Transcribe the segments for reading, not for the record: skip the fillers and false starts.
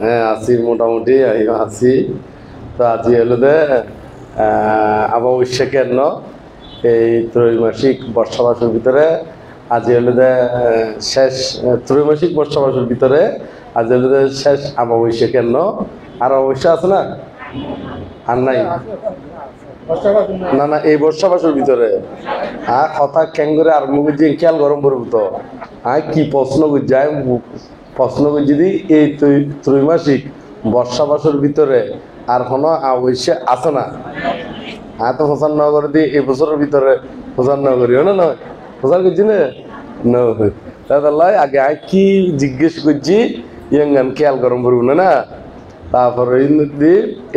হ্যাঁ আছি, মোটামুটি আছি। তো আজি হলো যে অমাবস্যা কেন এই ত্রৈমাসিক বর্ষাবাসের ভিতরে আজি হলো যে শেষ ত্রৈমাসিক বর্ষাবাসের ভিতরে আজি হলো যে শেষ অমাবস্যা কেন। আর অমাবস্যা আছে না? আর নাই? না না, এই বর্ষাবাসের ভিতরে কথা কেন করে আরম্ভ করছি, খেয়াল গরম পড়ব তো। কি প্রশ্ন করছি, প্রশ্ন করছি দি এই ত্রৈমাসিক বর্ষাবাসের ভিতরে আর কোনো অমাবস্যা আছে না? তো হোসান নগর দিয়ে এই বছরের ভিতরে হোসান নগরীও না নয়, হোসান করছি না দাদা আগে কি জিজ্ঞেস করছি ইয়ান খেয়াল গরম পড়ব না। তারপরে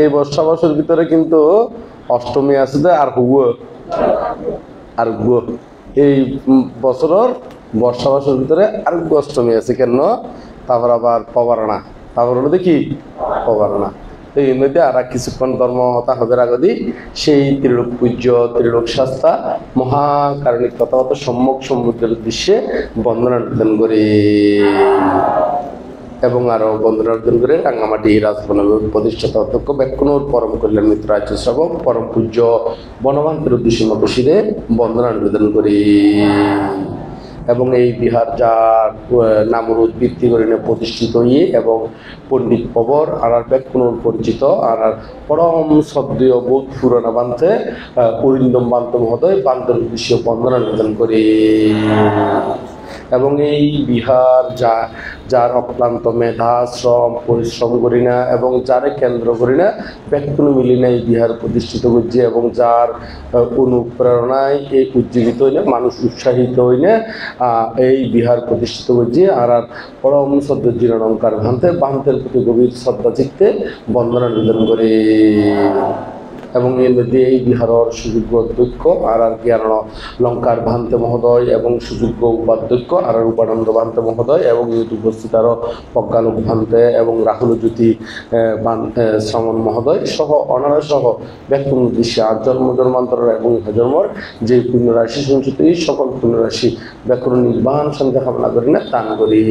এই বর্ষাবাসের ভিতরে কিন্তু অষ্টমী আছে যে আর আর এই বছরের বর্ষাবাসের ভিতরে আর অষ্টমী আছে কেন। তারপর আবার পবারণা, তারপর হলো দেখি পবারণা। এই মধ্যে আর কিছুক্ষণ ধর্ম হতা হবে আগদি সেই ত্রিলোক পূজ্য ত্রিলোক শাস্তা মহাকারণিক তথাগত সম্যক সমুদ্রের উদ্দেশ্যে বন্দনা নিবেদন করে এবং আরো বন্দনা অর্জন করে রাঙ্গামাটি রাজবনের প্রতিষ্ঠাতা অধ্যক্ষ ব্যাকুনুর পরম কল্যাণ মিত্র রাজ্য শ্রাবক পরম পূজ্য বনবান্তের উদ্দেশ্যে মতশিরে বন্দনা নিবেদন করি। এবং এই বিহার যার নামের উদ্বৃত্তি করে প্রতিষ্ঠিত এবং পণ্ডিত পবর আর ব্যাকুনুর পরিচিত আর পরম শ্রদ্ধেয় বোধ পুরানা বান্তে অরিন্দম বান্ত মহোদয় বান্তের উদ্দেশ্যে বন্দনা নিবেদন করি। এবং এই বিহার যার অক্লান্ত মেধা শ্রম পরিশ্রম করি না এবং যারে কেন্দ্র করি না ব্যাকুণ মিলি না এই বিহার প্রতিষ্ঠিত করছে এবং যার অনুপ্রেরণায় এই উজ্জীবিত হই না মানুষ উৎসাহিত হই না এই বিহার প্রতিষ্ঠিত করছে। আর পরম শ্রদ্ধ জীর্ণঙ্কার বান্তের প্রতি গভীর শ্রদ্ধা চিত্তে বন্দনা নিবেদন করে। এবং এর মধ্যে এই বিহারের সুযোগ্য অধ্যক্ষ আর জ্ঞান লঙ্কার ভান্তে মহোদয় এবং সুযোগ্য উপাধ্যক্ষ আর উপানন্দ ভান্তে মহোদয় এবং উপস্থিত আরও প্রজ্ঞালোক ভান্তে এবং রাহুল জ্যোতি শ্রমণ মহোদয় সহ অনারা সহ ব্যক্তির উদ্দেশ্যে আর জন্মান্তর এবং জন্মর যে পুণ্যরাশি সঞ্চিত এই সকল পুণ্যরাশি ব্যাকরণ নির্বাণ সন্ধ্যা কামনা করি না দান করি।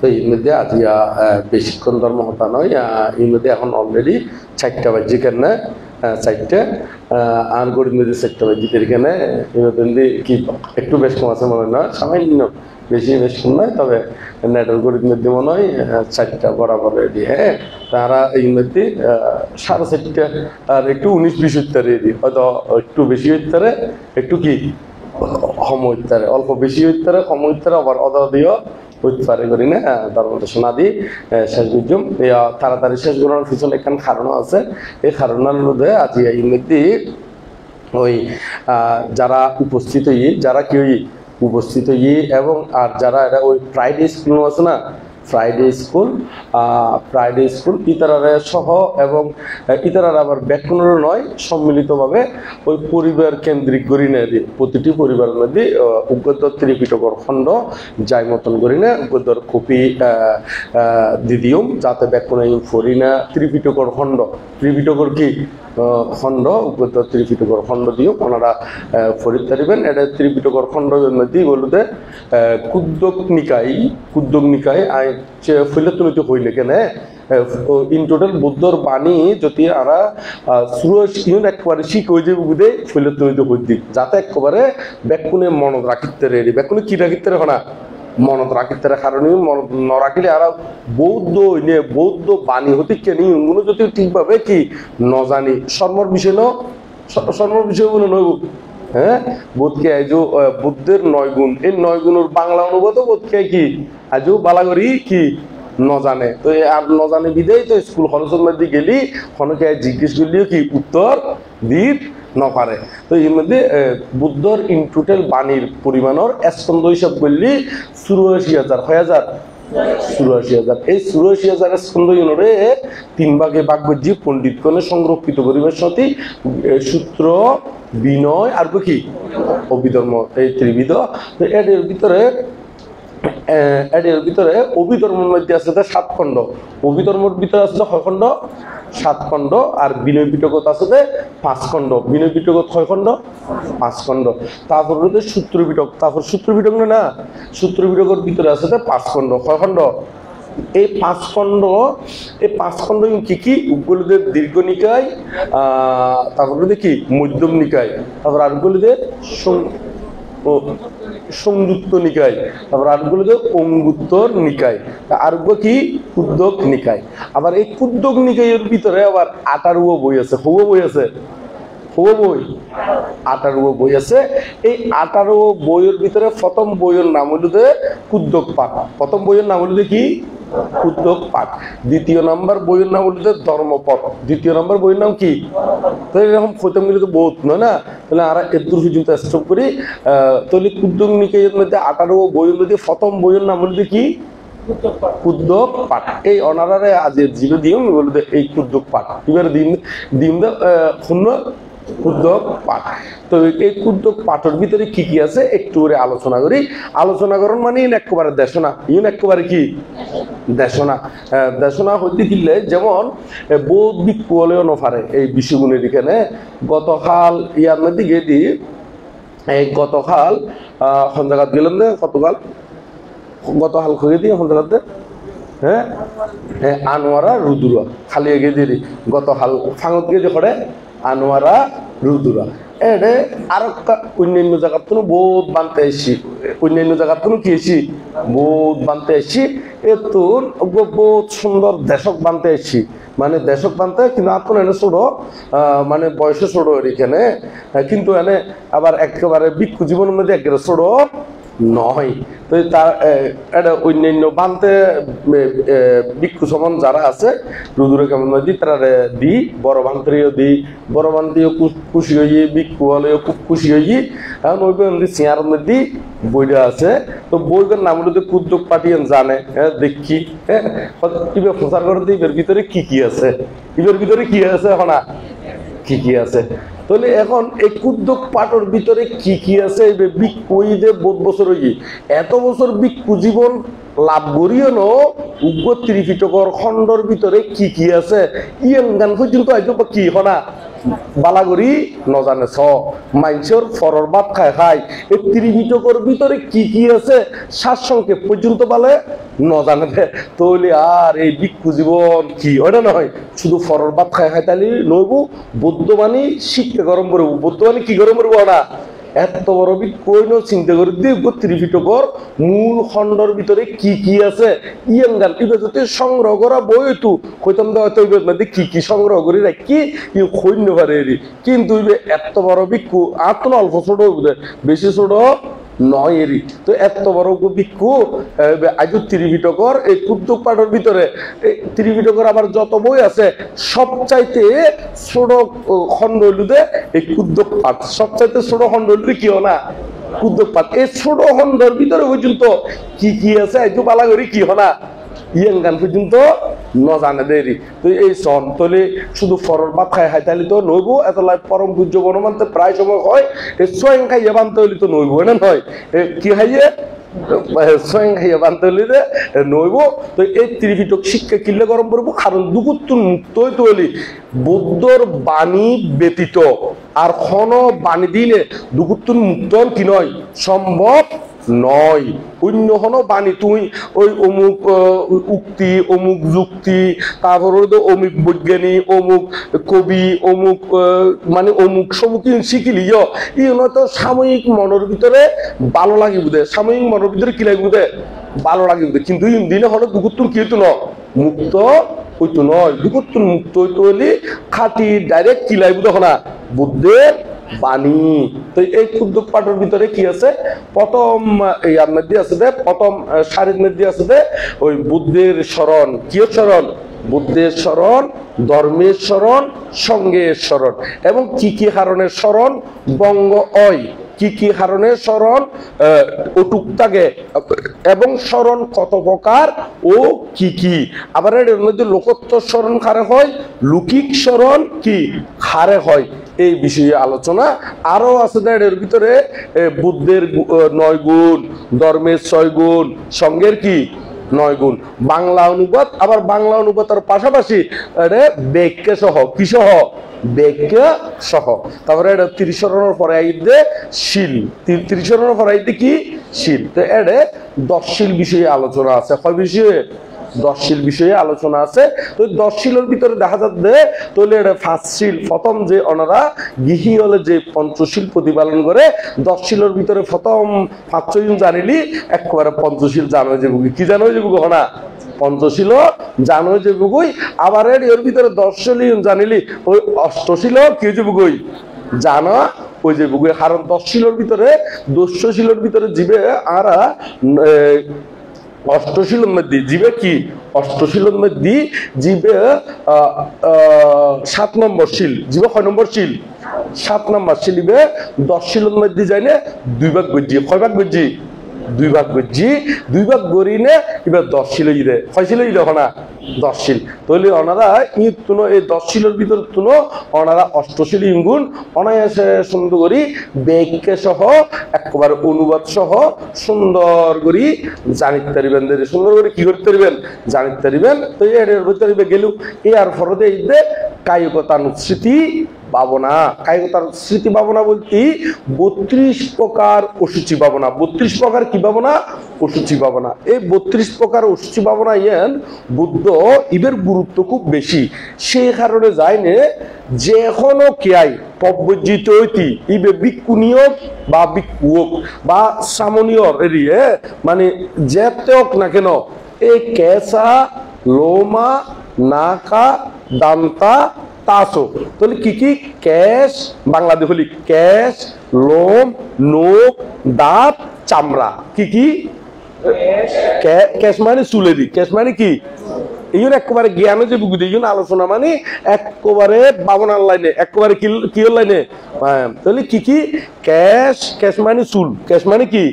তো এর মধ্যে আজ বেশিক্ষণ ধর্ম হতা নয়, এর মধ্যে এখন অলরেডি 4টা বাজছে কেন 4টা আর গরিব মধ্যে 4টা বাজছে এখানে কি একটু বেশ কম আছে মনে হয়, সামান্য বেশ কম নয়, তবে নেটের গরিব মধ্যে মনে হয় 4টা বরাবর রেডি। হ্যাঁ তারা এই মধ্যে 4:30 আর একটু 19-20 হইতে রেডি, হয়তো একটু বেশি হইতে একটু কি কম হইতে অল্প বেশি হইতে কম হইতে আবার অদিও উৎপারে করি না তার মধ্যে শোনা দিই শেষ বুঝুম তাড়াতাড়ি শেষ করার পিছনে একখান কারণ আছে। এই কারণের মধ্যে আজ এই মধ্যে ওই যারা উপস্থিত যারা কি উপস্থিত এবং আর যারা এটা ওই ফ্রাইডে স্কুল আছে না ফ্রাইডে স্কুল ইতারারে সহ এবং ইতারারা আবার ব্যাকুণেরও নয় সম্মিলিতভাবে ওই পরিবার কেন্দ্রিক করি না প্রতিটি পরিবারের মধ্যে উগ্রত ত্রিপিটকর খণ্ড যাই মতন করি না উগ্রতর কপি দিদিওম যাতে ব্যাকুণে ফরি না ত্রিপিটকর খণ্ড ত্রিপিটকর কি খণ্ড উগ্রত ত্রিপিটকর খণ্ড দিও ওনারা ফরিদ তারিবেন। এটা ত্রিপিটকর খণ্ডের মধ্যেই বলতে কুদ্দক নিকায় ফৈলতুনিতে হইলে কেন ইন টোটাল বুদ্ধর বাণী যদি আরা একবারে শিখ হয়ে যাবে বুধে ফৈলতুনিতে হই দিক যাতে একেবারে ব্যাকুণে মনত রাখিতে রেডি ব্যাকুণে কি রাখিতে রেখো না মনত রাখিতে কারণ মনত ন রাখিলে আর বৌদ্ধ বাণী হতে কেন ইগুলো যদি ঠিকভাবে কি ন জানি সর্মর বিষয় বলে নয়। হ্যাঁ বোধকে আজও বুদ্ধের 9 গুণ এই 9 গুণের বাংলা অনুবাদ বোধকে কি আজও বালাগরি কি ন জানে তো আর ন জানে বিদেই তো স্কুল কলেজের মধ্যে গেলি খনকে জিজ্ঞেস করলেও কি উত্তর দিত নপারে। তো এর মধ্যে বুদ্ধর ইন টোটাল বাণীর পরিমাণের স্কন্ধ হিসাব করলি 84,000 1000 84,000 এই 84,000 স্কন্ধ ইউনরে 3 ভাগে ভাগ করছি পণ্ডিতগণে সংরক্ষিত করিবার সাথে সূত্র বিনয় আর কি অভিধর্ম এই ত্রিবিধ। তো এর ভিতরে অভিধর্মের মধ্যে আছে 7 খণ্ড, অভিধর্মের ভিতরে আছে 6 খণ্ড 7 খণ্ড আর বিনয় পিটকত আছে 5 খণ্ড, বিনয় পিটকত 6 খণ্ড 5 খণ্ড। তারপর সূত্র পিটক, তারপর সূত্র পিটক না সূত্র পিটকের ভিতরে আছে 5 খণ্ড 6 খণ্ড এই পাঁচ খণ্ড কি কি? উগ্রদের দীর্ঘ নিকায়, তারপরে কি মধ্যম নিকায়, তারপর আরগুলোদের সংযুক্ত নিকায়, তারপর আরগুলোদের অঙ্গুত্তর নিকায়, আরগুলো কি কুদ্দক নিকায়। আবার এই কুদ্দক নিকায়ের ভিতরে আবার 18 বই আছে। হবো বই আছে, হবো বই 18 বই আছে। এই 18 বইয়ের ভিতরে প্রথম বইয়ের নাম হলো কুদ্দক পাঠ। প্রথম বইয়ের নাম হলো কি কুদ্দক পাঠ। দ্বিতীয় নাম্বার বইয়ের নাম হলো ধর্মপথ। দ্বিতীয় নাম্বার বইয়ের নাম কি? তো এরকম খতম মিলে তো বহুত নয় না? তাহলে আর এদুর পর্যন্ত স্টপ করি। তাহলে কুদ্দক নিকায়ের মধ্যে 18 বইয়ের মধ্যে প্রথম বইয়ের নাম হলো কি কুদ্দক পাঠ। এই অনারারে আজ জিরো দিম বলতে এই কুদ্দক পাঠ এবার দিন শূন্য কুদ্দক পাঠ। তো এই কুদ্দক পাঠের ভিতরে কি কি আছে একটু করে আলোচনা করি। আলোচনা করেন মানে একেবারে দেশনা, একেবারে কি দেশনা। দেশনা হইতে দিলে যেমন বৌদ্ধ ভিক্ষু হলেও নফারে এই বিষয়গুলির এখানে গতকাল ইয়ার মধ্যে গিয়ে দিই। এই গতকাল সন্ধ্যাঘাত গেলাম না, গতকাল খুঁজে দিই সন্ধ্যাঘাতে। হ্যাঁ হ্যাঁ, আনোয়ারা রুদুরা খালি এগিয়ে দিয়ে দিই। গতকাল ফাঙত গিয়ে যে করে আনোয়ারা রুদুরা এডে আর অন্যান্য জায়গার তো বহুত বানতে আসছি, অন্যান্য জায়গার তো কি এসি বহুত বানতে আসছি। এতো বহুত সুন্দর দেশক বানতে আসছি, মানে দেশক বানতে কিন্তু আর কোনো এনে ছোট, মানে বয়সে ছোট এখানে, কিন্তু এনে আবার একেবারে ভিক্ষু জীবনের মধ্যে একেবারে ছোট নয়। তো তার এটা অন্যান্য বানতে ভিক্ষু সমান যারা আছে রুদুরে কেমন দিই তারা দি বড় বান্তেও দিই, বড় বান্তিও খুশি হয়ে ভিক্ষু হলেও খুব খুশি হয়ে। এখন ওই চেয়ার মধ্যে বইটা আছে। তো বইটার নাম হলো কুদ্দক পাঠিয়ে জানে। হ্যাঁ দেখি, হ্যাঁ এবার প্রচার করে দিই এর ভিতরে কি কি আছে, এর ভিতরে কি আছে এখন কি কি আছে। তাহলে এখন এই কুদ্দক পাঠের ভিতরে কি কি আছে ভিক্ষুদের বহুত বছর হয়ে এত বছর ভিক্ষু জীবন লাভ করিও ন উগ্র ত্রিপিটকর খণ্ডর ভিতরে কি কি আছে ইয়েন গান পর্যন্ত আইতো কি হনা বালাগরি নজানে ছ মাইনসর ফরর ভাত খায় এই ত্রিপিটকর ভিতরে কি কি আছে সার সংক্ষেপ পর্যন্ত বলে নজানে দে। তাহলে আর এই ভিক্ষু জীবন কি ওটা নয় শুধু ফরর ভাত খায় তাহলে নইব বৌদ্ধবাণী শিক্ষা গরম করবো। বৌদ্ধবাণী কি গরম করবো না এত বড় কইন চিন্তা করে দিয়ে ত্রিপিটকর মূল খণ্ডর ভিতরে কি কি আছে ইয়েন গান এবার যদি সংগ্রহ করা বই তু কইতাম মধ্যে কি কি সংগ্রহ করি রাখি খৈন্য পারে কিন্তু এত বড় ভিক্ষু আর তো অল্প ছোট বেশি ছোট নয় এরি। তো এত বড় ভিক্ষু আজ ত্রিপিটকর এই কুদ্দক পাঠের ভিতরে ত্রিপিটকর আবার যত বই আছে সবচাইতে ছোট খণ্ড হইলুদে এই কুদ্দক পাঠ, সবচাইতে ছোট খণ্ড হইলুদে কি না কুদ্দক পাঠ। এই ছোট খণ্ডের ভিতরে পর্যন্ত কি কি আছে আজ পালা করি কি হনা ইয়েন গান পর্যন্ত নজানে দেরি। তো এই সন তলে শুধু ফরর ভাত খাই তাহলে তো নইব এত লাই পরম পূজ্য বনমানতে প্রায় সময় হয় এই স্বয়ং খাইয়ে বানতে হইলে তো নইব না নয় কি খাইয়ে স্বয়ং খাইয়ে বানতে হইলে নইব। তো এই ত্রিপিটক শিক্ষা কিনলে গরম করবো কারণ দুগুত্তুর মুক্ত হইতে হইলে বৌদ্ধর বাণী ব্যতীত আর খন বাণী দিলে দুগুত্তুর মুক্ত কি নয় সম্ভব নয়। অন্য হনো বাণী তুই ওই অমুক উক্তি অমুক যুক্তি তারপর অমুক বৈজ্ঞানিক অমুক কবি অমুক মানে অমুক সমুখী শিখিলি ই তো সাময়িক মনের ভিতরে ভালো লাগি বুঝে, সাময়িক মনের ভিতরে কি লাগি বুঝে ভালো লাগি বুঝে, কিন্তু দিনে হলো দুগুত্তুর কি হইতো ন মুক্ত হইতো নয়। দুগুত্তুর মুক্ত হইতো হলে খাঁটি ডাইরেক্ট কি লাগবে তখন না বুদ্ধের বাণী। তো এই কুদ্দক পাঠের ভিতরে কি আছে প্রথম এই মধ্যে আছে দে প্রথম শারীর মধ্যে আছে দে ওই বুদ্ধের স্মরণ, কি স্মরণ বুদ্ধের স্মরণ, ধর্মের স্মরণ, সঙ্গের স্মরণ এবং কি কি কারণের স্মরণ বঙ্গ অয় কি কি কারণে স্মরণ অটুক থাকে এবং স্মরণ কত প্রকার ও কি কি। আবার এর মধ্যে লোকত্ব স্মরণ কারে হয় লৌকিক স্মরণ কি হারে হয় এই বিষয়ে আলোচনা আরো আছে। এর ভিতরে বুদ্ধের 9 গুণ, ধর্মের 6 গুণ, সঙ্গের কি 9 গুণ, বাংলা অনুবাদ আবার বাংলা অনুবাদের পাশাপাশি বাক্য সহ কি সহ বাক্য সহ। তারপরে 30 শরণের পরে আইতে শিল, 30 শরণের পরে আইতে কি শিল। তো এডে 10 শিল বিষয়ে আলোচনা আছে। কয় বিষয়ে দশশীল বিষয়ে আলোচনা আছে। তো দশশীলের ভিতরে দেখা যাচ্ছে তাহলে এটা ফার্স্টশীল প্রথম যে ওনারা গৃহী হলে যে পঞ্চশীল প্রতিপালন করে, দশশীলের ভিতরে প্রথম 5 জন জানিলি একবারে পঞ্চশীল জানো যে বুকি কি জানো যে বুকি হনা পঞ্চশীল জানো যে বুকুই, আবার এর ভিতরে দশশীল জানিলি ওই অষ্টশীল কি যে বুকুই জানো ওই যে বুকুই। কারণ দশশীলের ভিতরে দস্যশীলের ভিতরে জীবে আর অষ্টশীলের মধ্যে জীবে কি অষ্টশীলের মধ্যে জীবে 7 নম্বর শিল, জীবে 6 নম্বর শিল 7 নম্বর শিলিবে দশশীলের মধ্যে যাই না 2 ভাগ বুঝছি, কয় ভাগ বুঝছি 2 ভাগ বুঝছি, 2 ভাগ করি নে এবার দশশীল ইদে কয়শীল ইদে না দশশীল। তাহলে ওনারা এই দশশীলের ভিতর তুনো ওনারা অষ্টশীল ইঙ্গুন অনায়াসে সুন্দর করি ব্যাখ্যা সহ একবার অনুবাদ সহ সুন্দর করি জানিতে পারিবেন, সুন্দর করে কি করতে পারিবেন জানিতে পারিবেন। তো এর ভিতরে গেল এই আর ফরদে ঈদে কায়িকতানুস্মৃতি ভাবনা। কায়িকতার স্মৃতি ভাবনা বলতে 32 প্রকার অসুচি ভাবনা। 32 প্রকার কি ভাবনা অসুচি ভাবনা। এই 32 প্রকার অসুচি ভাবনা ইয়েন বুদ্ধ ইবের গুরুত্ব খুব বেশি, সেই কারণে যায়নে যে এখনো কেয়াই পব্বজিত হইতি ইবে বিক্ষুনীয় বা বিক্ষুক বা সামনীয়র এরিয়ে মানে যেতে হোক না কেন এই কেসা লোমা নাকা দান্তা তাসো, তাহলে কি কি ক্যাশ বাংলাদেশ হলি ক্যাশ লোম নোক দাঁত চামড়া কি কি ক্যাশ মানে চুলেরি, ক্যাশ মানে কি এই একেবারে জ্ঞান যে বুঝি এই আলোচনা মানে একেবারে বাবনার লাইনে একেবারে কি লাইনে। তাহলে কি কি ক্যাশ, ক্যাশ মানে চুল, ক্যাশ মানে কি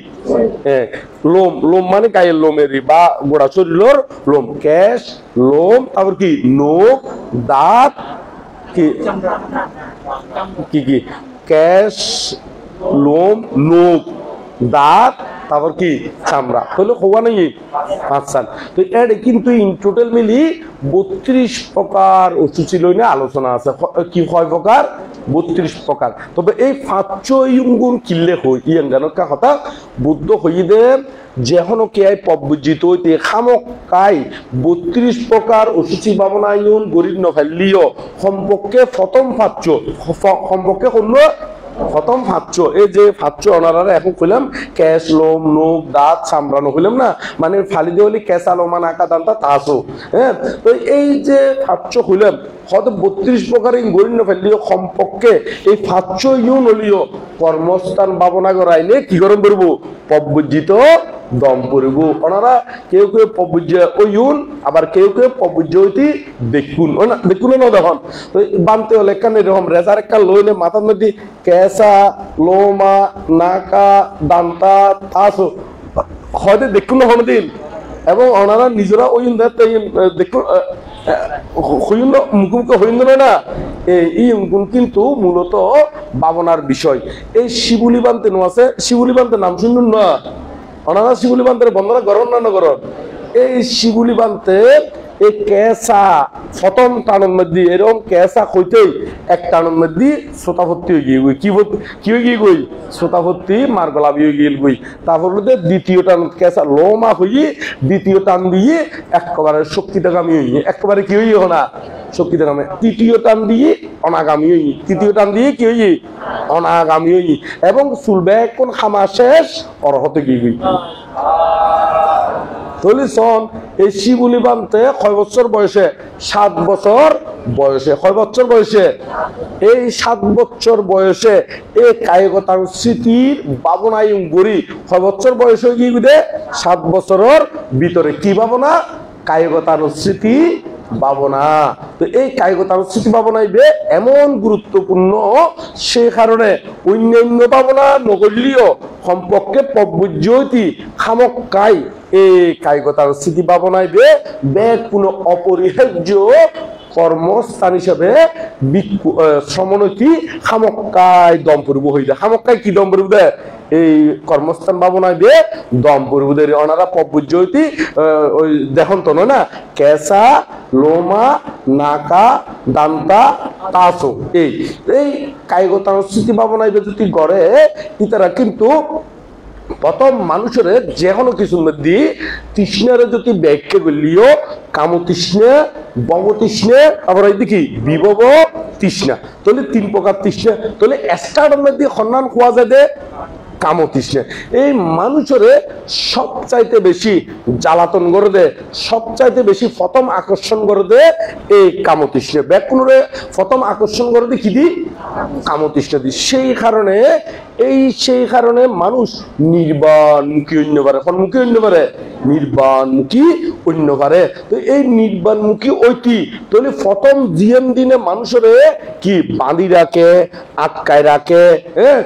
লোম, লোম মানে গায়ের লোমেরি বা গোড়া শরীরের লোম, ক্যাশ লোম, তারপর কি নোক দাঁত কি কি কি ক্যাশ লোম নোক দাঁত তারপর কি চামড়া হলো হওয়া নেই 5 সাল। তো এর কিন্তু ইন টোটাল মিলি 32 প্রকার অসুচি লইনে আলোচনা আছে। কি কয় প্রকার 32 প্রকার। তবে এই 5 ইঙ্গুন কিল্লে হই ইয়াঙ্গানকা কথা বুদ্ধ হইদে যেহনো কেয়াই পব্বজিত হইতে খামকাই 32 প্রকার অসুচি ভাবনা ইউন গরিব নফেলিও সম্পর্কে প্রথম 5 সম্পর্কে হলো প্রথম 5 এই যে 5 ওনারা এখন কইলাম ক্যাশ লোম নোক দাঁত চামড়ানো কইলাম না মানে ফালি দিয়ে হলি ক্যাসা লোমা নাকা দান্তা তাসো। হ্যাঁ, তো এই যে 5 কইলাম হয়তো 32 প্রকার গরিব ফেলিও সম্পর্কে এই 5 ইউন হলিও কর্মস্থান ভাবনা করাইলে কি গরম করব পব্বজিত দম পড়ব। ওনারা কেউ কেউ পব্বজ ইউন আবার কেউ কেউ পব্বজ হইতে দেখুন না দেখুন না দেখুন। তো বানতে হলে কান এরকম রেজার একটা লইলে মাথার মধ্যে ক্যাসা লোমা নাকা দান্তা তাসো হয়তো দেখুন না দিন এবং ওনারা নিজেরা ওই দেখুন মুখোমুখি হইন না এই গুণ কিন্তু মূলত ভাবনার বিষয়। এই শিবুলি বান্তে নো আছে, শিবুলি বান্তে নাম শুনুন না ওনারা শিবুলি বান্তের বন্ধরা গরম না গরম। এই শিবুলি বান্তে এই কেসা প্রথম টানের মধ্যে এরকম কেসা হইতেই এক টানের মধ্যে শ্রোতাভর্তি হয়ে গিয়ে কি হয়ে গিয়ে গই শ্রোতাভর্তি মার গলাবি হয়ে গিয়ে গই। তারপর দ্বিতীয় টান কেসা লোমা হইয়ে দ্বিতীয় টান দিয়ে একেবারে শক্তিটাগামী হইয়ে একেবারে কি হইয়ে না শক্তিটাগামী, তৃতীয় টান দিয়ে অনাগামী হইয়ে তৃতীয় টান দিয়ে কি হইয়ে অনাগামী হইয়ে এবং চুলবে কোন খামা শেষ অরহতে গিয়ে গই। সন এই শিবুলি বানতে কয় বছর বয়সে 7 বছর বয়সে কয় বছর বয়সে এই 7 বছর বয়সে এই কায়িকতার স্মৃতির ভাবনায় গড়ি কয় বছর বয়সে কি বুঝে 7 বছরের ভিতরে কি ভাবনা কায়িকতার স্মৃতি ভাবনা। তো এই কায়িকতার স্মৃতি ভাবনাইবে এমন গুরুত্বপূর্ণ সে কারণে অন্যান্য ভাবনা নগরীয় সম্পর্কে পব্বজ্যোতি খামকাই এই কায়িকতার স্মৃতি ভাবনাইবে বেগ কোনো অপরিহার্য কর্মস্থান হিসেবে সমনৈতি খামকায় দম পূর্ব হয়ে যায়। খামকায় কি দম পূর্ব দেয় এই কর্মস্থান ভাবনায় দিয়ে দম পূর্ব দেয় ওনারা পব্বজ্যোতি ওই দেখুন তো না কেসা লোমা নাকা দান্তা তাসো এই এই কায়িকতার স্মৃতি ভাবনায় যদি গড়ে ইতারা কিন্তু প্রথম মানুষের যে কোনো কিছুর মধ্যে তৃষ্ণারে যদি ব্যাখ্যা করলিও কামতৃষ্ণা, ভবতৃষ্ণা, আবার এইদিকে বিভব তৃষ্ণা, তাহলে 3 প্রকার তৃষ্ণা। তাহলে স্টার্টের মধ্যে সন্ধান খোয়া যায় দে কামতৃষ্ণা। এই মানুষের সবচাইতে বেশি জ্বালাতন করে দে, সবচাইতে বেশি প্রথম আকর্ষণ করে দে এই কামতৃষ্ণা। ব্যাকুণরে প্রথম আকর্ষণ করে দে কি দি? কামতৃষ্ণা দি। সেই কারণে মানুষ নির্বাণমুখী অন্য পারে, মুখী অন্য পারে, নির্বাণমুখী অন্য পারে। তো এই নির্বাণমুখী ওইটি তাহলে প্রথম জিএম দিনে মানুষের কি বাঁধি রাখে, আটকায় রাখে, হ্যাঁ,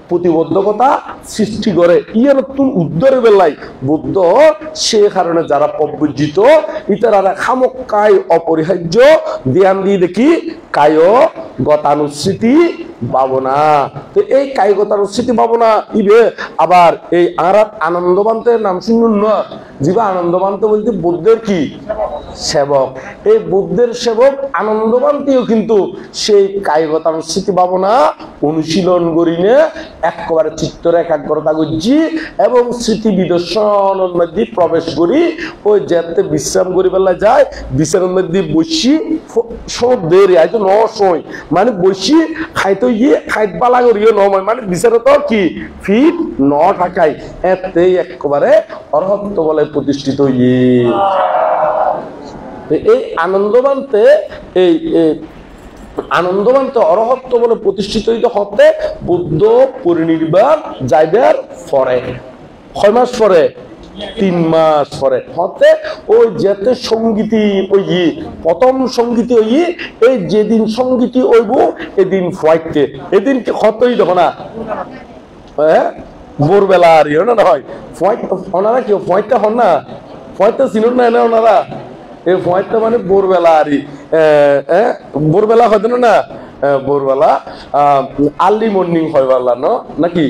প্রতিবদ্ধকতা সৃষ্টি করে। ইয়ার নতুন উদ্ধারের বেলায় বুদ্ধ সে কারণে যারা প্রবজ্জিত ইতারা খামকায় অপরিহার্য ধ্যান দিয়ে দেখি কায় গতানুস্মৃতি ভাবনা। তো এই কায়গতানুস্মৃতি ভাবনা ইবে আবার এই আরাত আনন্দবান্তের নাম শুনুন না, জীবা আনন্দবান্ত বলতে বুদ্ধের কি সেবক। এই বুদ্ধের সেবক আনন্দবান্তিও কিন্তু সেই কায়গতানুস্মৃতি ভাবনা অনুশীলন করিনে একেবারে চিত্তর একাগ্রতা করছি এবং স্মৃতি বিদর্শনের মধ্যে প্রবেশ করি। ওই যেতে বিশ্রাম করি বেলা যায়, বিশ্রামের মধ্যে বসি সব দেরি হয়তো নয় মানে বসি খাইতে গিয়ে খাইত পালা করিও নয় মানে বিচারে তো কি ফিট ন থাকায় এতে একেবারে অরহত্ব বলে প্রতিষ্ঠিত ইয়ে। এই আনন্দবান্তে আনন্দবান্তে অরহত্ব বলে প্রতিষ্ঠিত হতে বুদ্ধ পরিনির্বাণ যাইবার পরে 6 মাস পরে 3 মাস পরে হতে ওই যেতে সঙ্গীতি ওই প্রথম সঙ্গীতি ওই এই যেদিন সঙ্গীতি ওইব এদিন ফ্লাইটে এদিন হতই দেখো না হ্যাঁ ভোরবেলা আর ইয়ে না হয় ফ্লাইট ওনারা কি ফ্লাইটটা হন না ফ্লাইটটা চিনুন না এনে ওনারা এই ফ্লাইটটা মানে ভোরবেলা আর ভোরবেলা হয়তো না ভোরবেলা আর্লি মর্নিং হয় বললা ন নাকি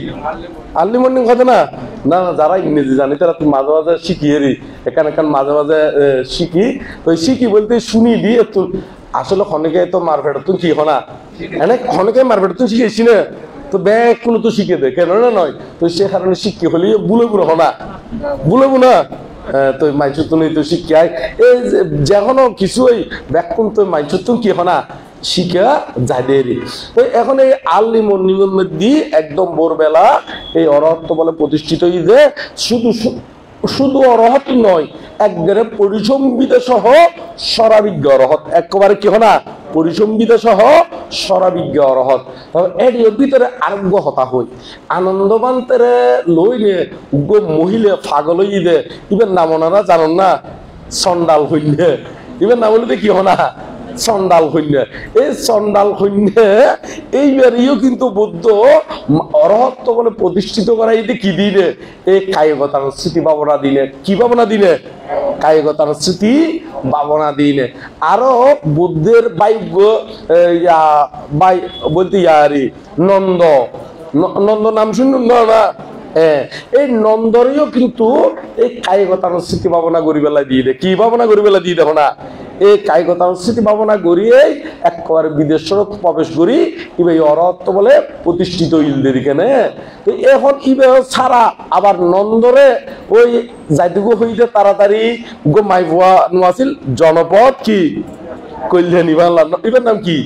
আর্লি মর্নিং হতে না না যারা ইংরেজি জানি তারা মাঝে মাঝে শিখিয়ে এখানে মাঝে মাঝে শিখি তো শিখি বলতে শুনি দিয়ে একটু আসলে অনেকে তো মারফেট তুমি কি হনা এনে অনেকে মারফেট তুমি শিখেছি না তো ব্যাগ কোনো তো শিখে দে কেন না নয় তো সে কারণে শিখে হলে বুলে বুড়ো হনা বুলে না তো মাইচুতুন তো শিখায় এই যেকোনো কিছু ওই ব্যাকুন তো মাইচুতুন কি হনা শিখা যাদের তো এখন এই আর্লি মর্নিং এর মধ্যে একদম ভোরবেলা এই অরহত্ব বলে প্রতিষ্ঠিত যে শুধু অরহত নয় একবারে পরিসংবিদা সহ সরাবিজ্ঞ অরহত একেবারে কি হনা পরিসংবিদা সহ সরাবিজ্ঞ অরহত এর ভিতরে আরোগ্য হতা হই আনন্দবান্তের লই নে মহিলা ফাগল দে ইবের নাম ওনারা জানেন না চন্ডাল হইলে ইবের নাম বলতে কি হনা চন্ডাল সৈন্য এই চন্ডাল সৈন্য এইবারেও কিন্তু বুদ্ধ অরহত্ব বলে প্রতিষ্ঠিত করাই কি দিলে এই কায়গতানুস্মৃতি ভাবনা দিলে কি ভাবনা দিলে কায়গতানুস্মৃতি ভাবনা দিলে আরো বুদ্ধের বাইব্য বলতে ইয়ারি নন্দ নন্দ নাম শুনুন না এই নন্দরেও কিন্তু এই কায়গতানুস্মৃতি ভাবনা গড়ি বেলা দিয়ে দে কি ভাবনা গড়ি বেলা দিয়ে দেখো না এই কায়গতানুস্মৃতি ভাবনা গড়িয়ে একেবারে বিদেশত প্রবেশ করি ইবে অরহত্ব বলে প্রতিষ্ঠিত ইলদের কেনে তো এখন ইবে ছাড়া আবার নন্দরে ওই যাইটুকু হইতে তাড়াতাড়ি গো মাইভুয়া নোয়াছিল জনপদ কি কল্যাণী বাংলা ইবের নাম কি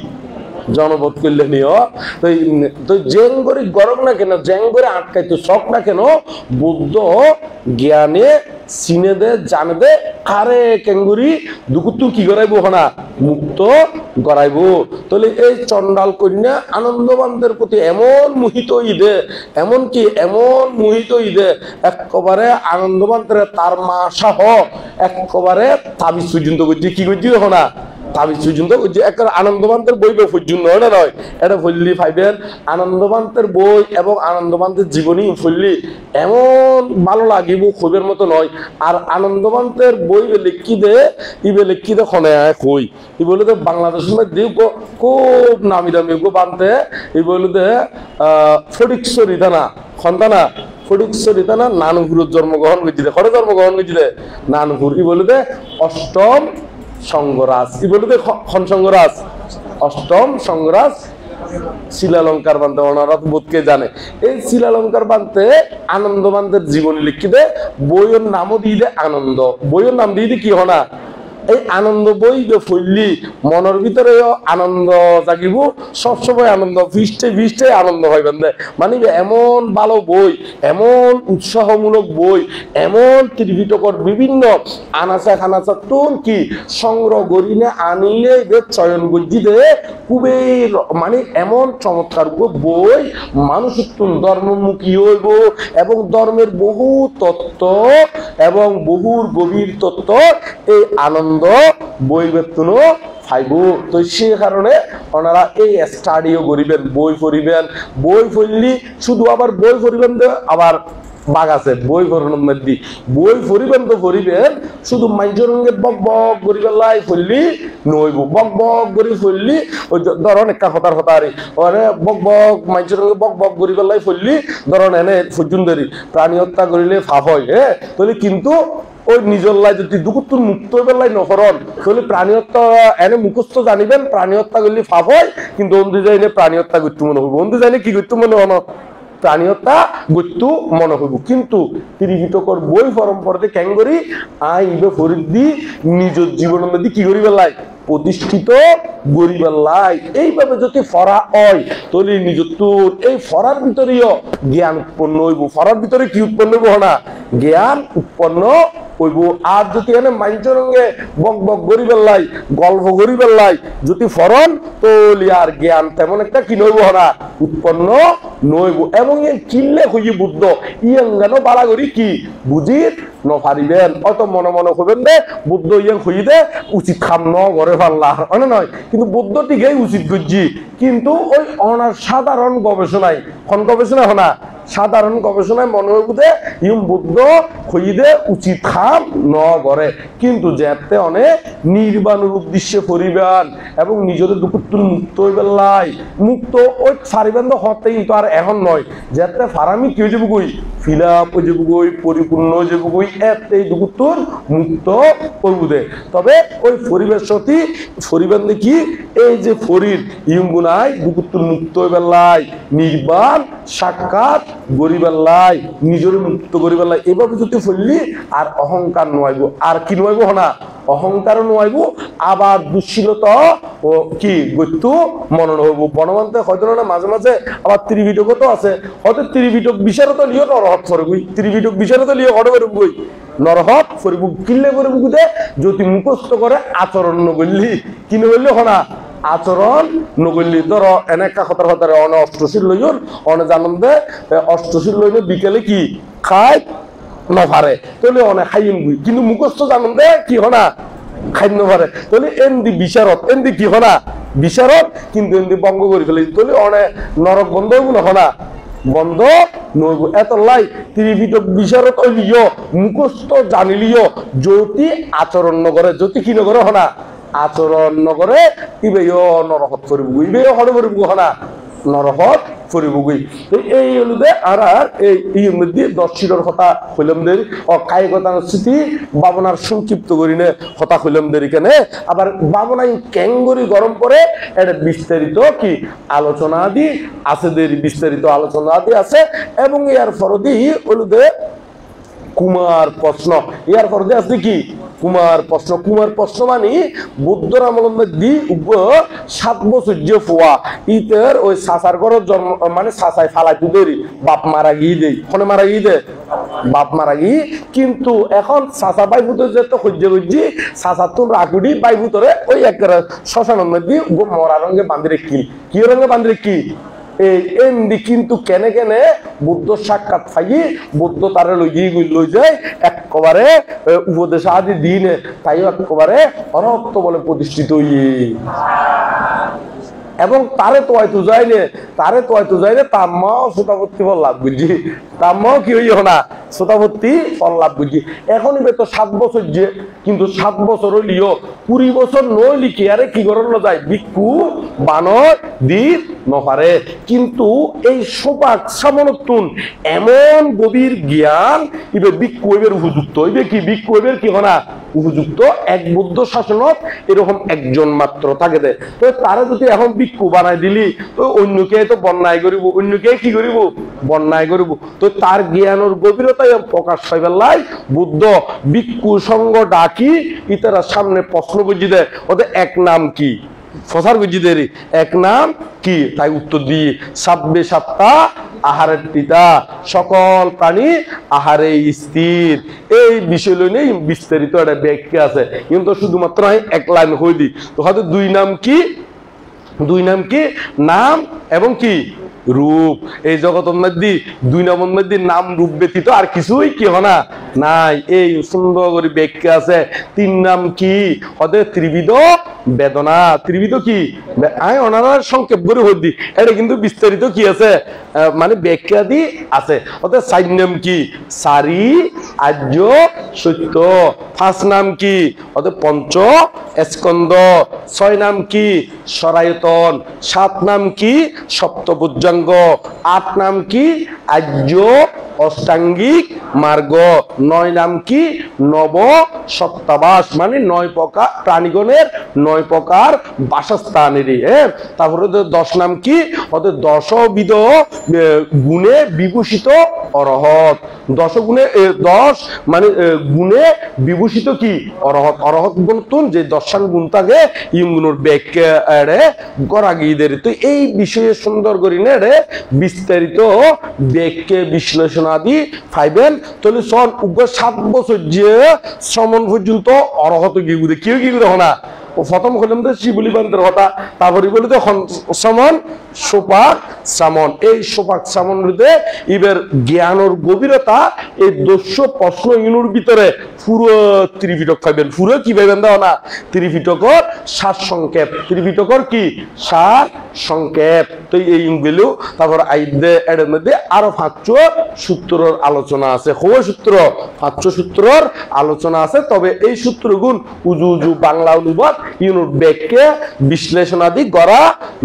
জনপদ কল্যাণীয় তো জেঙ্গরি গরম না কেন জেঙ্গরে আটকাইতো শখ না কেন বুদ্ধ জ্ঞানে চিনে দে জানে দে আরে কেঙ্গুরি দুকুতু কি করাইবো হনা মুক্ত করাইবো তাহলে এই চন্ডাল কন্যা আনন্দবানদের প্রতি এমন মোহিত ইদে এমনকি এমন মোহিত ইদে একেবারে আনন্দবানদের তার মা সহ একেবারে তাবিজ পর্যন্ত করছি কি করছি হনা তাবিজ পর্যন্ত আনন্দবান্তের বই পর্যন্ত নয় এটা ফললি ফাইবের আনন্দবান্তের বই এবং আনন্দবান্তের জীবনী ফললি এমন ভালো লাগিব খুবের মতো নয় আর আনন্দবান্তের বই লিখি দে ইবে লিখি দে খনে কই ই বলে দে বাংলাদেশের মধ্যে খুব নামি দামি গো বানতে ই বলে দে ফটিকছড়ি থানা খন্তানা ফটিকছড়ি থানা নানুপুরের জন্মগ্রহণ করছি দে খড়ে জন্মগ্রহণ করছি দে নানুপুর ই বলে দে অষ্টম সংঘরাজ ই বলে খন সংঘরাজ অষ্টম সংঘরাজ শিলালঙ্কার বানতে ওনারা তো বোধকে জানে এই শিলালঙ্কার বানতে আনন্দ বানতের জীবনী লিখিতে বইয়ের নামও দিয়ে আনন্দ বইয়ের নাম দিয়ে কি হনা এই আনন্দ বই ফইলি মনের ভিতরেও আনন্দ জাগিব সবসময় আনন্দ ফিস্টে ফিস্টে আনন্দ হইবেন দে মানে এমন ভালো বই এমন উৎসাহমূলক বই এমন ত্রিপিটকর বিভিন্ন আনাচা খানাচা তুন কি সংগ্রহ করিনে আনিলে চয়ন গজ্জি দে খুবই মানে এমন চমৎকার বই মানুষ ধর্মমুখী হইব এবং ধর্মের বহু তত্ত্ব এবং বহুর গভীর তত্ত্ব এই আনন্দ বই বেতন ফাইব তো সে কারণে ওনারা এই স্টাডিও করিবেন বই পড়িবেন বই পড়লি শুধু আবার বই পড়িবেন আবার বাগ আছে বই পড়ানোর মধ্যে বই পড়িবেন তো পড়িবেন শুধু মানুষের সঙ্গে বক বক করি পেলাই পড়লি নইব বক বক করে পড়লি ওই ধরুন একটা হতার হতারি ওরে বক বক মানুষের সঙ্গে বক বক করি পেলাই পড়লি ধরুন এনে ফজুন্দরি প্রাণী হত্যা করিলে ফাপ হয় হ্যাঁ তাহলে কিন্তু ওই নিজের লাই যদি দুকুত্তুর মুক্ত বেলাই নকরন তাহলে প্রাণী হত্যা এনে মুখস্থ জানিবেন প্রাণী হত্যা করলে ফাপ হয় কিন্তু অন্ধু যাইলে প্রাণী হত্যা করতে মনে হইব অন্ধু যাইলে কি করতে মনে হন প্রাণী হত্যা করতে মনে হইব কিন্তু ত্রিপিটকর বই পরম্পরাতে কেন করি আইবে ফরিদ দি নিজের জীবনের মধ্যে কি করি বেলাই প্রতিষ্ঠিত গরিবাল্লাই এইভাবে যদি ফরা হয় তাহলে নিজত্বর এই ফরার ভিতরেও জ্ঞান উৎপন্ন হইব ফরার ভিতরে কি উৎপন্ন হইব না জ্ঞান উৎপন্ন হইব আর যদি এনে মানুষের সঙ্গে বক বক গরিবাল্লাই গল্প গরিবাল্লাই যদি ফরন তাহলে আর জ্ঞান তেমন একটা কি নইব না উৎপন্ন নইব এবং এই কিনলে হইয়ে বুদ্ধ ইয়াঙ্গানো বাড়া করি কি বুঝিত নপারিবেন অত মনে মনে হবেন দে বুদ্ধ ইয়াং হইয়ে দে উচিত খাম ন ঘরে পাল্লা মানে নয় কিন্তু বুদ্ধ টিকেই উচিত করছি কিন্তু ওই অনার সাধারণ গবেষণায় কোন গবেষণা হনা সাধারণ গবেষণায় মনে হইব দে ইম বুদ্ধ হইয়ে দে উচিত খাম ন ঘরে কিন্তু যেতে অনেক নির্বাণের উদ্দেশ্যে পরিবেন এবং নিজেদের দুপুত্তুর মুক্ত হইবেন লাই মুক্ত ওই ফারিবেন তো হতেই তো আর এখন নয় যেতে ফারামি কি হয়ে যাবো কই ফিলাপ হয়ে যাবো কই পরিপূর্ণ হয়ে যাবো কই এতেই দুপুত্তুর মুক্ত করবো দে তবে ওই পরিবেশ সতী ফরিবেন দেখি এই যে ফরির ইয়ুঙ্গুনাই দুপুত্তুর মুক্ত হইবেন লাই নির্বাণ সাক্ষাৎ গরিবের লাই নিজের মুক্ত গরিবের লাই এভাবে যদি ফললি আর অহংকার নোয়াইব আর কি নোয়াইব না অহংকারও নোয়াইব আবার দুঃশীলতা ও কি গত্য মনন হইব বনমান্তে হয়তো না মাঝে মাঝে আবার ত্রিপিটকও তো আছে হয়তো ত্রিপিটক বিচারও তো লিও নরহত ফরগুই ত্রিপিটক বিচারও তো লিও হড় বেরোবই নরহত ফরিব কিল্লে করে বুকুতে যদি মুখস্থ করে আচরণ নগল্লি কি নগল্লি হনা আচরণ নগল্লি ধর এনেকা খতর খতরে অনে অষ্টশীল লইন অনে জানন দে অষ্টশীল লইনে বিকেলে কি খায় নভারে তাহলে অনে খাইন গুই কিন্তু মুখস্থ জানন দে কি হনা খাই নভারে তাহলে এন্দি বিচারত এন্দি কি হনা বিচারত কিন্তু এন্দি বঙ্গ করে ফেলে তাহলে অনে নরক বন্ধ হইব না হনা বন্ধ নইব এত লাই ত্রিপিটক বিচারত হইলিও মুখস্থ জানিলিও যদি আচরণ নগরে যদি কি নগরে হনা আচরণ নগরে ইবেও নরহত করিব ইবেও হড় করিব হনা নরহত করিব গই এই হলুদে আর এই মধ্যে দর্শির কথা হইলাম দেরি ও কায়িকতার স্মৃতি বাবনার সংক্ষিপ্ত করিনে কথা হইলাম দেরি কেনে আবার বাবনাই ক্যাঙ্গরি গরম করে এটা বিস্তারিত কি আলোচনা আদি আছে দেরি বিস্তারিত আলোচনা আদি আছে এবং ইয়ার ফরদি হলুদে কুমার প্রশ্ন ইয়ার ফরদি আছে কি কুমার প্রশ্ন মানে বুদ্ধর আমলের মধ্যে 7 বছর যে ফুয়া ইতের ওই সাসার ঘরের জন্ম মানে সাসায় ফালাই দেরি বাপ মারা গিয়ে দেই ফোনে মারা গিয়ে দে বাপ মারা গিয়ে কিন্তু এখন সাসা বাই ভূতরে যে তো সহ্য করছি সাসার তো রাগুড়ি বাই ভূতরে ওই একটা শ্মশানের মধ্যে মরা রঙে বাঁধি রেখি কি রঙে বাঁধি রেখি এই এমনি কিন্তু কেনে কেনে বুদ্ধ সাক্ষাৎ পাই বুদ্ধ তারে লই যায় একেবারে উপদেশ আদি দিনে তাই একেবারে অনর্থ বলে প্রতিষ্ঠিত হইয়ে এবং তারে তো হয়তো যায়নি তার মাও শ্রোতাভর্তি ফল লাভ বুঝছি তার মাও কি হইয় না শ্রোতাভর্তি ফল লাভ বুঝছি এখন তো 7 বছর যে কিন্তু 7 বছর হইলিও 20 বছর নইলি কি আরে কি করল যায় ভিক্ষু বানর দিত নপারে কিন্তু এই সোপাক সামনতুন এমন গভীর জ্ঞান ইবে ভিক্ষু এর উপযুক্ত হইবে কি ভিক্ষু এর কি হনা উপযুক্ত এক বুদ্ধ শাসনত এরকম একজন মাত্র থাকে দে। তো তারা যদি এখন ভিক্ষু বানাই দিলি তো অন্যকে তো বন্যায় করিব, অন্যকে কি করিব বন্যায় করিব। তো তার জ্ঞানের গভীরতায় প্রকাশ পাই পেলাই বুদ্ধ ভিক্ষু সঙ্গ ডাকি ইতারা সামনে প্রশ্ন বুঝি দেয় ওদের এক নাম কি ফসার বুঝি দেরি এক নাম কি তাই উত্তর দিয়ে সাব্বে সাত্তা আহারের পিতা সকল প্রাণী আহারে স্থির। এই বিষয় লই বিস্তারিত একটা ব্যাখ্যা আছে কিন্তু শুধুমাত্র এক লাইন হই দি তো হয়তো দুই নাম কি নাম এবং কি রূপ। এই জগতের মধ্যে দুই নামের মধ্যে নাম রূপ ব্যতীত আর কিছুই কি হনা নাই। এই সুন্দর করে ব্যাখ্যা আছে তিন নাম কি ওদের ত্রিবিধ বেদনা ত্রিবিধ কি আমি ওনারা সংক্ষেপ করে হই দি এটা কিন্তু বিস্তারিত কি আছে মানে ব্যাখ্যা দি আছে। ওদের চার নাম কি সারি আর্য সত্য। পাঁচ নাম কি ওদের পঞ্চ স্কন্দ। ছয় নাম কি সরায়তন। সাত নাম কি সপ্তভুজাঙ্গ। আট নাম কি আর্য অষ্টাঙ্গিক মার্গ। নয় নাম কি নব সত্তাবাস মানে নয় প্রকার প্রাণীগণের নয় প্রকার বাসস্থানেরই। তারপরে 10 নাম কি ওদের 10বিধ গুণে বিভূষিত অরহত। 10 গুণে 10 মানে গুণে বিভূষিত কি অরহত। অরহত গুণ যে 10 গুণ থাকে ইগুণের ব্যাখ্যা গড়া গিয়েদের। তো এই বিষয়ে সুন্দর করি না বিস্তারিত ব্যাখ্যা বিশ্লেষণ আদি পাইবেন। তাহলে সন উগ্র 7 বছর যে শ্রমণ পর্যন্ত অরহত গিয়ে কেউ কি করে না প্রথম হলাম তো শিবলি বান্তের কথা তারপরে বলি তো সমন সোপাক সামন। এই সোপাক সামন এবার জ্ঞানের গভীরতা এই 200 প্রশ্ন ইউনুর ভিতরে পুরো ত্রিপিটক পাইবেন। পুরো কি পাইবেন দাও না ত্রিপিটকর সার সংক্ষেপ। ত্রিপিটকর কি সার সংক্ষেপ। তো এই ইংগুলো তারপর আইদে এর মধ্যে আরো 5 সূত্রের আলোচনা আছে। কোন সূত্র 5 সূত্রের আলোচনা আছে। তবে এই সূত্রগুণ উজু উজু বাংলা অনুবাদ ইউনুর ব্যাখ্যা বিশ্লেষণ আদি করা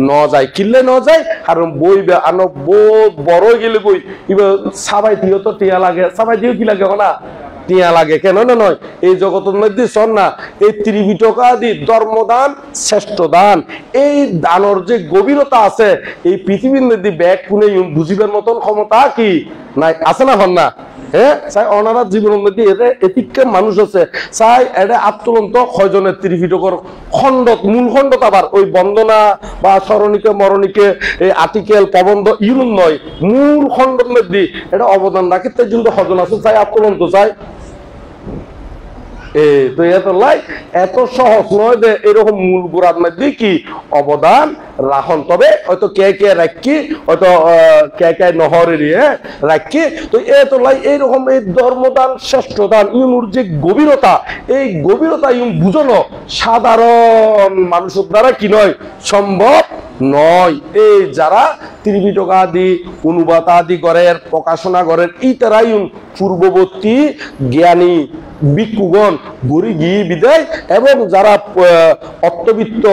ন যায় কিনলে ন যায়। কারণ বই আনো বড় গেলে বই এবার সবাই দিও তো টিয়া লাগে সবাই দিও কি লাগে না টিয়া লাগে কেন না নয়। এই জগতের মধ্যে শোন না এই ত্রিপিটকাদি ধর্মদান শ্রেষ্ঠ দান। এই দানের যে গভীরতা আছে এই পৃথিবীর মধ্যে ব্যাগ কোনে বুঝিবার মতন ক্ষমতা কি নাই আছে না হন না। হ্যাঁ চাই ওনারা জীবনের মধ্যে এতিকে মানুষ আছে চাই এটা আত্মন্ত কয়জনের ত্রিপিটকর খণ্ডত মূল খণ্ডত আবার ওই বন্দনা বা স্মরণিকে মরণিকে এই আর্টিকেল প্রবন্ধ ইউন নয় মূল খণ্ডের মধ্যে এটা অবদান রাখে তাই জন্য হজন আছে চাই আত্মন্ত চাই। তো এত সহজ নয় যে এরকম মূল গোড়ার মধ্যে কি অবদান রাখন। তবে হয়তো কে রাখি হয়তো কে নহরের রাখি। তো এইরকম এই ধর্মদান শ্রেষ্ঠ দান ইউনুর যে গভীরতা এই গভীরতা ইউন বুঝলো সাধারণ মানুষের দ্বারা কি নয় সম্ভব নয়। এই যারা ত্রিপিটক আদি অনুবাদ আদি করেন প্রকাশনা করেন এই তারাই পূর্ববর্তী জ্ঞানী ভিক্ষুগণ গড়ি গিয়ে বিদায় এবং যারা অর্থবিত্ত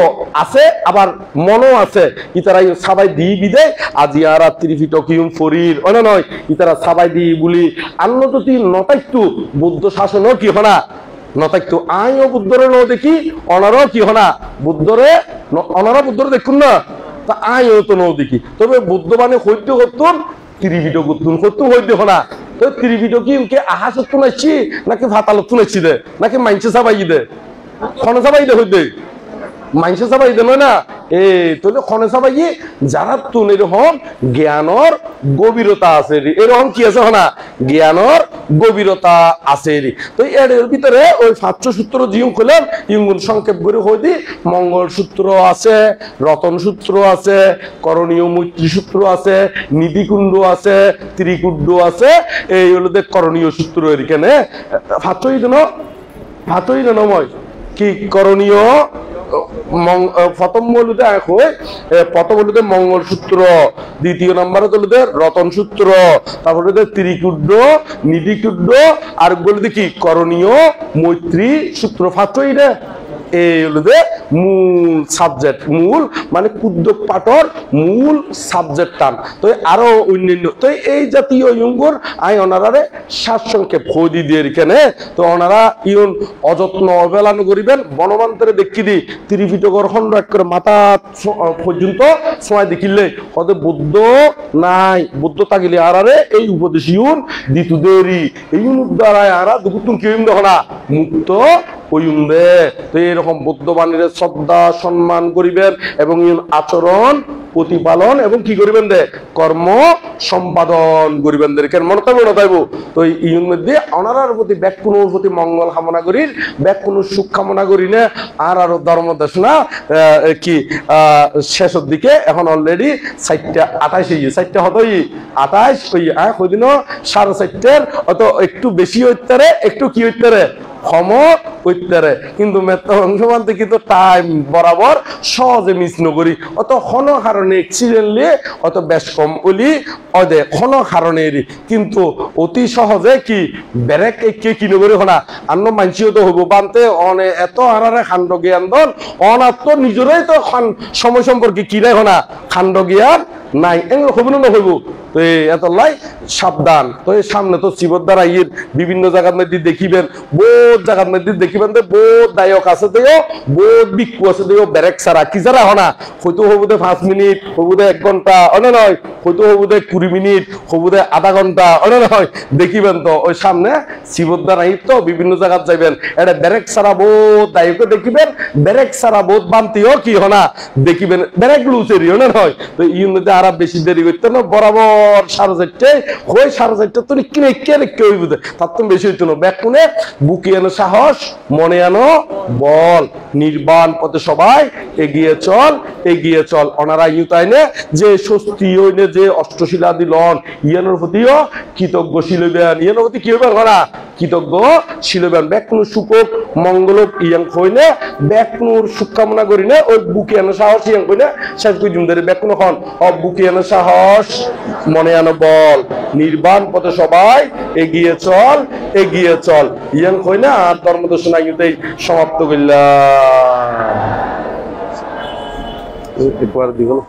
আছে আবার মনও আছে ইতারা সবাই দিয়ে বিদায় আজি আর ত্রিপিটকিয়ম ফরির অনে নয় ইতারা সবাই দিয়ে বলি আন্নতি নতাইতু বুদ্ধ শাসনও কি হনা নতাইতু আইও বুদ্ধরে ন দেখি অনারও কি হনা বুদ্ধরে অনারা বুদ্ধরে দেখুন না তা আইও তো ন দেখি। তবে বুদ্ধ মানে হইতে করতুন ত্রিপিটক করতুন করতুন হইতে হনা। তো ত্রিপিটকি উনকে আহা সত্য নাইছি নাকি ভাতালত নাইছি দে নাকি মাইনসে সাবাই দে খনে সাবাই দে হইতে মাইনসে সাবাই দে নয় না। তো খনে সাবাই যারা তুন এরকম জ্ঞানর গভীরতা আছে এরকম কি আছে হনা জ্ঞানর গভীরতা আছে। তো এর ভিতরে ওই 5 সূত্র জিও খুলেন ইঙ্গুন সংক্ষেপ করে হই দি মঙ্গল সূত্র আছে রতন সূত্র আছে করণীয় মৈত্রী সূত্র আছে নিধিকুণ্ড আছে ত্রিকুণ্ড আছে। এই হলো করণীয় সূত্র এখানে 5 নয় কি করণীয় প্রথম বলতে প্রথম বলতে মঙ্গল সূত্র দ্বিতীয় নম্বরে বলতে রতন সূত্র তারপরে ত্রিকুণ্ড নিধিকুণ্ড আর বলতে কি করণীয় মৈত্রী সূত্র 5 এই হলো মূল সাবজেক্ট, মূল মানে উদ্যোগ পাঠর মূল সাবজেক্ট টান তো আরো অন্যান্য তো এই জাতীয় ইয়ঙ্গুর আই ওনারারে সারসংক্ষেপ খোঁজি দিয়ে এখানে তো ওনারা ইউন অযত্ন অবহেলা করিবেন বনবান্তরে দেখি দি ত্রিপিটকর খণ্ড এক করে মাথা পর্যন্ত সময় দেখিলে হয়তো বুদ্ধ নাই, বুদ্ধ থাকিলে আরারে এই উপদেশ ইউন দিতু দেরি এই দ্বারায় আরা দুপুতুন কি হইম দেখো না মুক্ত হইম দে তো এইরকম বুদ্ধবাণীর শ্রদ্ধা সম্মান করিবেন এবং আচরণ প্রতিপালন এবং কি করিবেন দে কর্ম সম্পাদন করিবেন দে কেন মনে থাকবো তো এই মধ্যে ওনারার প্রতি ব্যাকুণের প্রতি মঙ্গল কামনা করি ব্যাকুণের সুখ কামনা করি না আর আরো ধর্ম দেশনা কি শেষের দিকে এখন অলরেডি 4:28 4টা হতই 28 ওই কদিনও 4:30 অত একটু বেশি হইতে একটু কি হইতে ক্ষম হইতে কিন্তু মেত্রাংশমানতে কিন্তু টাইম বরাবর সহজে মিস নকরি অত ক্ষণ কারণে এক্সিডেন্টলি অত বেশ কম বলি অদে ক্ষণ কারণের কিন্তু অতি সহজে কি ব্রেক কে কি নকরি হনা আন্ন মানসিও তো হবো বানতে অনে এত হারারে খান্ড জ্ঞান দন অনাত্ম নিজেরাই তো সময় সম্পর্কে কি রাই হনা খান্ড জ্ঞান নাই এগুলো হইব না হইব তো এত লাই সাবধান তো এই সামনে তো শিবর দ্বারা ইয়ের বিভিন্ন জায়গার মধ্যে দেখিবেন বহুত জায়গার মধ্যে দেখিবেন যে বহুত দায়ক আছে দেও বহুত বিক্ষু আছে দেও ব্রেক ছাড়া কি ছাড়া হনা হয়তো হবো 5 মিনিট হবো 1 ঘন্টা অনে নয় হয়তো হবো 20 মিনিট হবো আধা ঘন্টা অনে নয় দেখিবেন তো ওই সামনে শিবর দ্বারা তো বিভিন্ন জায়গায় যাইবেন এটা ব্রেক ছাড়া বহুত দায়ক দেখিবেন ব্রেক ছাড়া বহুত বান্তিও কি হনা দেখিবেন ব্রেক লুচেরি অনে নয় তো ইউর মধ্যে আর বেশি দেরি করতে না বরাবর 4:30 হই 4:30 তো কিনে কে হইব তার তো বেশি হইতো না ব্যাকুনে বুকে আনো সাহস মনে আনো বল নির্বাণ পথে সবাই এগিয়ে চল ওনারা ইউতাইনে যে স্বস্তি হইনে যে অষ্টশীলা দিলন ইয়ানোর প্রতিও কৃতজ্ঞশীল হইবেন ইয়ানোর প্রতি কি হইবেন ওরা কৃতজ্ঞশীল হইবেন ব্যাকুন সুখক মঙ্গলক ইয়াং হইনে ব্যাকুর সুখ কামনা করিনে ওই বুকে আনো সাহস ইয়াং হইনে শেষ কই জুমদারে ব্যাকুন হন বুকে আনো সাহস মনে আনো বল নির্বাণ পথে সবাই এগিয়ে চল ইয়াং হইনে আর ধর্ম দর্শন আইতেই সমাপ্ত করলাম একবার দিগল